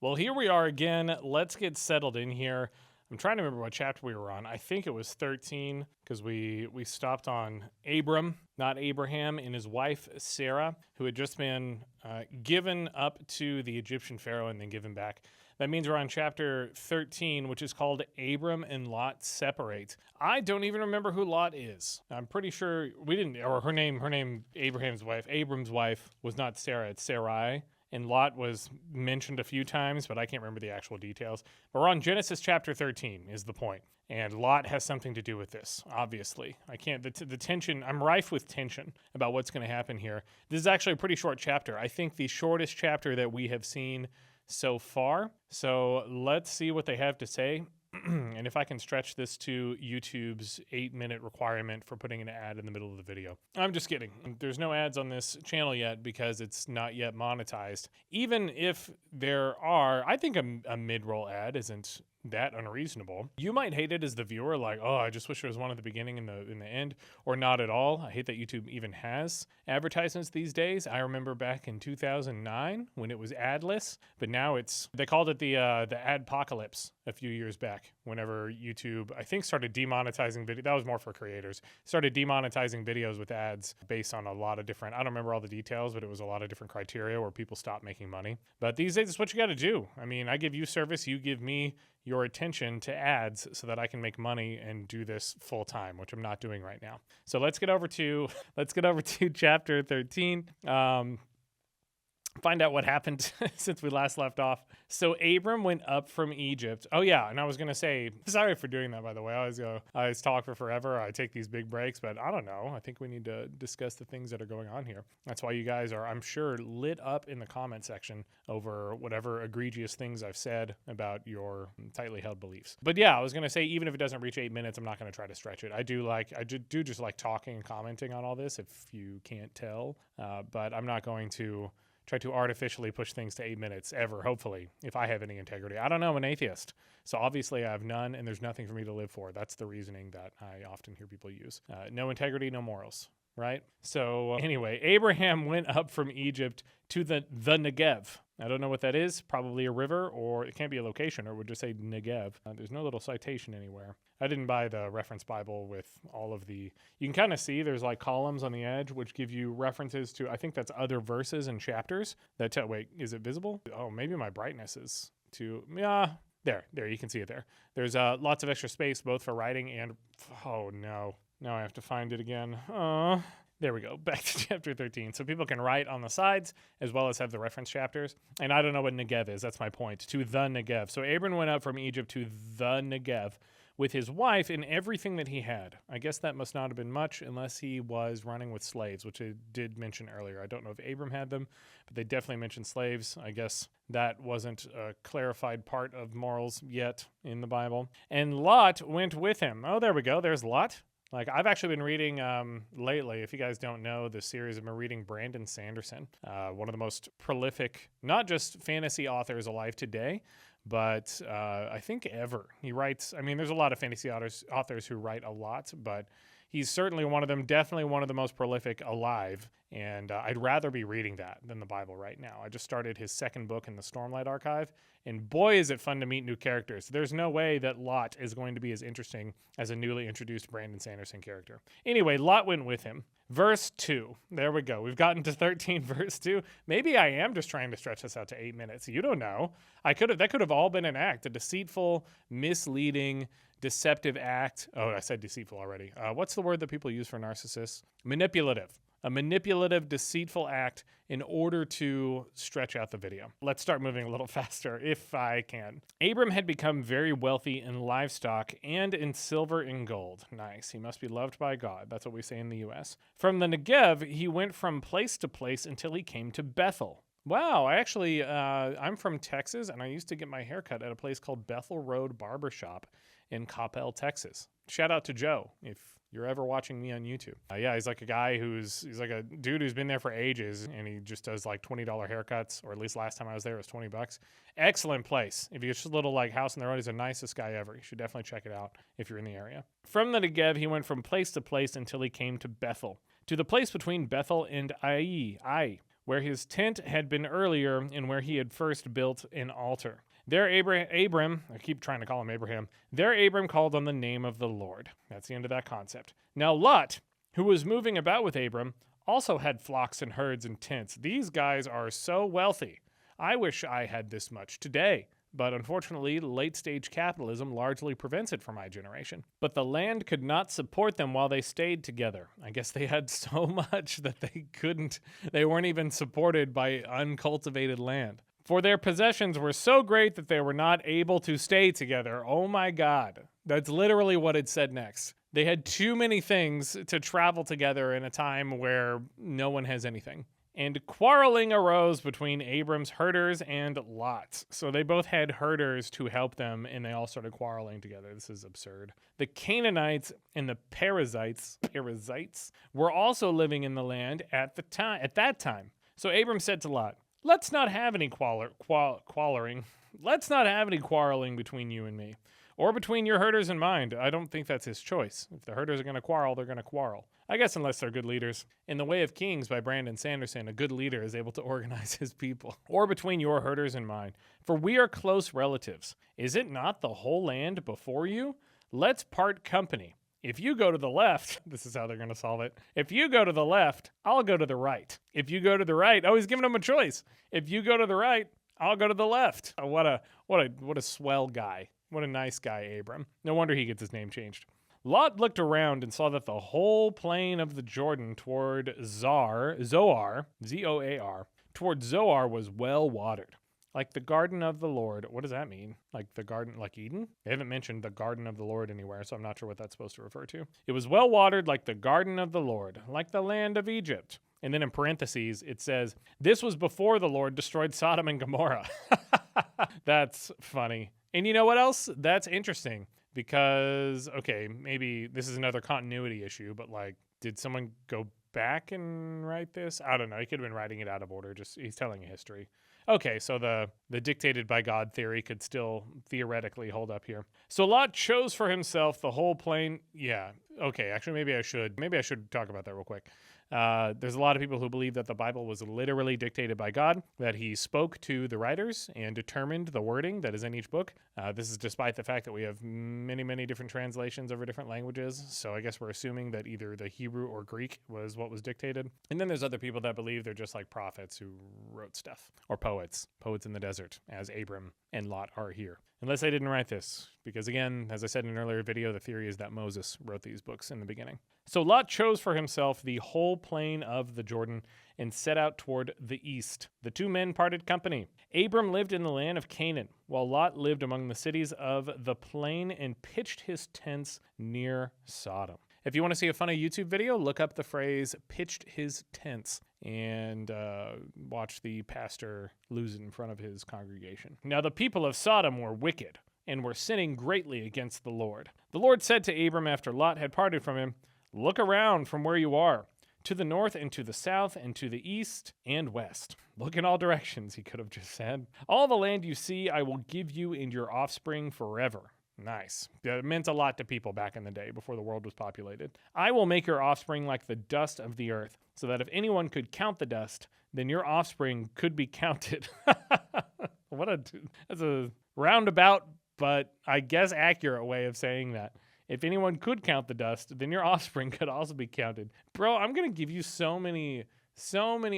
Well, here we are again. Let's get settled in here. I'm trying to remember what chapter we were on. I think it was 13 because we stopped on Abram, not Abraham, and his wife Sarah, who had just been given up to the Egyptian Pharaoh and then given back. That means we're on chapter 13, which is called Abram and Lot Separate. I don't even remember who Lot is. I'm pretty sure we didn't, or her name, Abraham's wife, Abram's wife was not Sarah, it's Sarai. And Lot was mentioned a few times, but I can't remember the actual details. But we're on Genesis chapter 13 is the point. And Lot has something to do with this, obviously. I can't, the tension, I'm rife with tension about what's going to happen here. This is actually a pretty short chapter. I think the shortest chapter that we have seen so far. So let's see what they have to say. And if I can stretch this to YouTube's 8-minute requirement for putting an ad in the middle of the video. I'm just kidding. There's no ads on this channel yet because it's not yet monetized. Even if there are, I think a mid-roll ad isn't that unreasonable. You might hate it as the viewer, like, oh, I just wish there was one at the beginning and in the end, or not at all. I hate that YouTube even has advertisements these days. I remember back in 2009 when it was adless, but now they called it the adpocalypse a few years back whenever YouTube, I think, started demonetizing video. That was more for creators. Started demonetizing videos with ads based on a lot of different, I don't remember all the details, but it was a lot of different criteria where people stopped making money. But these days, it's what you got to do. I mean, I give you service, you give me your attention to ads so that I can make money and do this full time, which I'm not doing right now. So let's get over to chapter 13. Find out what happened since we last left off. So Abram went up from Egypt. Oh yeah, and I was gonna say, sorry for doing that, by the way. I always talk for forever. I take these big breaks, but I don't know. I think we need to discuss the things that are going on here. That's why you guys are, I'm sure, lit up in the comment section over whatever egregious things I've said about your tightly held beliefs. But yeah, I was gonna say, even if it doesn't reach 8 minutes, I'm not gonna try to stretch it. I do just like talking and commenting on all this, if you can't tell. But I'm not going to try to artificially push things to 8 minutes ever, hopefully, if I have any integrity. I don't know, I'm an atheist. So obviously I have none, and there's nothing for me to live for. That's the reasoning that I often hear people use. No integrity, no morals, right? So anyway, Abraham went up from Egypt to the Negev. I don't know what that is. Probably a river, or it can't be a location, or we'll just say Negev. There's no little citation anywhere. I didn't buy the reference Bible with all of the, you can kind of see there's like columns on the edge which give you references to, I think that's other verses and chapters that tell, wait, is it visible? Oh, maybe my brightness is too, yeah, there, you can see it there. There's lots of extra space both for writing and, oh no, now I have to find it again. There we go, back to chapter 13. So people can write on the sides as well as have the reference chapters. And I don't know what Negev is, that's my point, to the Negev. So Abram went up from Egypt to the Negev with his wife and everything that he had. I guess that must not have been much unless he was running with slaves, which I did mention earlier. I don't know if Abram had them, but they definitely mentioned slaves. I guess that wasn't a clarified part of morals yet in the Bible. And Lot went with him. Oh, there we go, there's Lot. Like, I've actually been reading lately, if you guys don't know the series, I've been reading Brandon Sanderson, one of the most prolific, not just fantasy authors alive today, but I think ever. He writes, I mean, there's a lot of fantasy authors who write a lot, but he's certainly one of them, definitely one of the most prolific alive, and I'd rather be reading that than the Bible right now. I just started his second book in the Stormlight Archive, and boy, is it fun to meet new characters. There's no way that Lot is going to be as interesting as a newly introduced Brandon Sanderson character. Anyway, Lot went with him. Verse 2. There we go. We've gotten to 13, verse 2. Maybe I am just trying to stretch this out to 8 minutes. You don't know. That could have all been an act, a deceitful, misleading, deceptive act. Oh, I said deceitful already. What's the word that people use for narcissists? Manipulative. A manipulative, deceitful act in order to stretch out the video. Let's start moving a little faster, if I can. Abram had become very wealthy in livestock and in silver and gold. Nice. He must be loved by God. That's what we say in the U.S. From the Negev, he went from place to place until he came to Bethel. Wow, I'm from Texas, and I used to get my haircut at a place called Bethel Road Barbershop in Coppell, Texas. Shout out to Joe, if you're ever watching me on YouTube. Yeah, he's like a guy he's like a dude who's been there for ages, and he just does like $20 haircuts, or at least last time I was there it was $20. Excellent place. If you get just a little like house on the road, he's the nicest guy ever. You should definitely check it out if you're in the area. From the Negev, he went from place to place until he came to Bethel, to the place between Bethel and Ai, where his tent had been earlier and where he had first built an altar. There Abram, I keep trying to call him Abraham, there Abram called on the name of the Lord. That's the end of that concept. Now Lot, who was moving about with Abram, also had flocks and herds and tents. These guys are so wealthy. I wish I had this much today. But unfortunately, late-stage capitalism largely prevents it for my generation. But the land could not support them while they stayed together. I guess they had so much that they weren't even supported by uncultivated land. For their possessions were so great that they were not able to stay together. Oh my God. That's literally what it said next. They had too many things to travel together in a time where no one has anything. And quarreling arose between Abram's herders and Lot's. So they both had herders to help them, and they all started quarreling together. This is absurd. The Canaanites and the Perizzites were also living in the land at that time. So Abram said to Lot, "Let's not have any quarreling. Let's not have any quarreling between you and me, or between your herders and mine." I don't think that's his choice. If the herders are going to quarrel, they're going to quarrel. I guess unless they're good leaders. In The Way of Kings by Brandon Sanderson, a good leader is able to organize his people. Or between your herders and mine. For we are close relatives. Is it not the whole land before you? Let's part company. If you go to the left, this is how they're going to solve it. If you go to the left, I'll go to the right. If you go to the right, oh, he's giving them a choice. If you go to the right, I'll go to the left. Oh, what a swell guy. What a nice guy, Abram. No wonder he gets his name changed. Lot looked around and saw that the whole plain of the Jordan toward Zoar, Z-O-A-R, toward Zoar was well watered, like the garden of the Lord. What does that mean? Like the garden, like Eden? They haven't mentioned the garden of the Lord anywhere, so I'm not sure what that's supposed to refer to. It was well watered like the garden of the Lord, like the land of Egypt. And then in parentheses, it says, this was before the Lord destroyed Sodom and Gomorrah. That's funny. And you know what else? That's interesting. Because, okay, maybe this is another continuity issue, but like, did someone go back and write this? I don't know. He could have been writing it out of order. Just he's telling a history. Okay, so the dictated by God theory could still theoretically hold up here. So Lot chose for himself the whole plain. Yeah, okay, actually maybe I should talk about that real quick. There's a lot of people who believe that the Bible was literally dictated by God, that he spoke to the writers and determined the wording that is in each book. This is despite the fact that we have many, many different translations over different languages. So I guess we're assuming that either the Hebrew or Greek was what was dictated. And then there's other people that believe they're just like prophets who wrote stuff, or poets in the desert, as Abram and Lot are here. Unless they didn't write this, because again, as I said in an earlier video, the theory is that Moses wrote these books in the beginning. So Lot chose for himself the whole plain of the Jordan and set out toward the east. The two men parted company. Abram lived in the land of Canaan, while Lot lived among the cities of the plain and pitched his tents near Sodom. If you want to see a funny YouTube video, look up the phrase pitched his tents and watch the pastor lose it in front of his congregation. Now the people of Sodom were wicked and were sinning greatly against the Lord. The Lord said to Abram after Lot had parted from him, "Look around from where you are, to the north and to the south and to the east and west. Look in all directions," he could have just said. "All the land you see I will give you and your offspring forever." Nice. That meant a lot to people back in the day before the world was populated. "I will make your offspring like the dust of the earth, so that if anyone could count the dust, then your offspring could be counted." That's a roundabout, but I guess accurate way of saying that. If anyone could count the dust, then your offspring could also be counted. Bro, I'm going to give you so many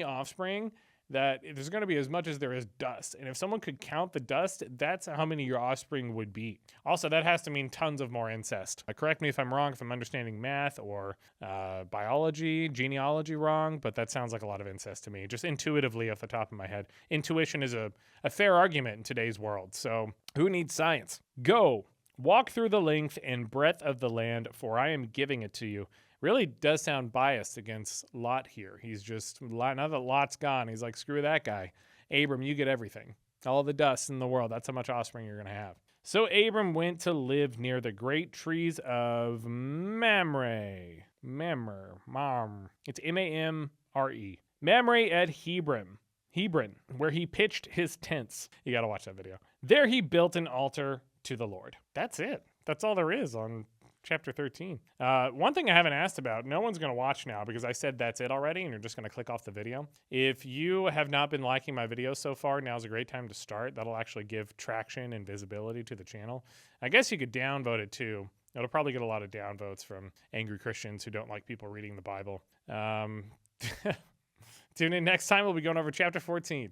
offspring that there's going to be as much as there is dust. And if someone could count the dust, that's how many your offspring would be. Also, that has to mean tons of more incest. Correct me if I'm wrong, if I'm understanding math or biology, genealogy wrong, but that sounds like a lot of incest to me, just intuitively off the top of my head. Intuition is a fair argument in today's world, so who needs science? Go, walk through the length and breadth of the land, for I am giving it to you. Really does sound biased against Lot here. He's just, now that Lot's gone, he's like, screw that guy. Abram, you get everything. All the dust in the world. That's how much offspring you're going to have. So Abram went to live near the great trees of Mamre. It's M-A-M-R-E. Mamre at Hebron, where he pitched his tents. You got to watch that video. There he built an altar to the Lord. That's it. That's all there is on chapter 13. One thing I haven't asked about, no one's going to watch now because I said that's it already and you're just going to click off the video. If you have not been liking my videos so far, now's a great time to start. That'll actually give traction and visibility to the channel. I guess you could downvote it too. It'll probably get a lot of downvotes from angry Christians who don't like people reading the Bible. Tune in next time. We'll be going over chapter 14.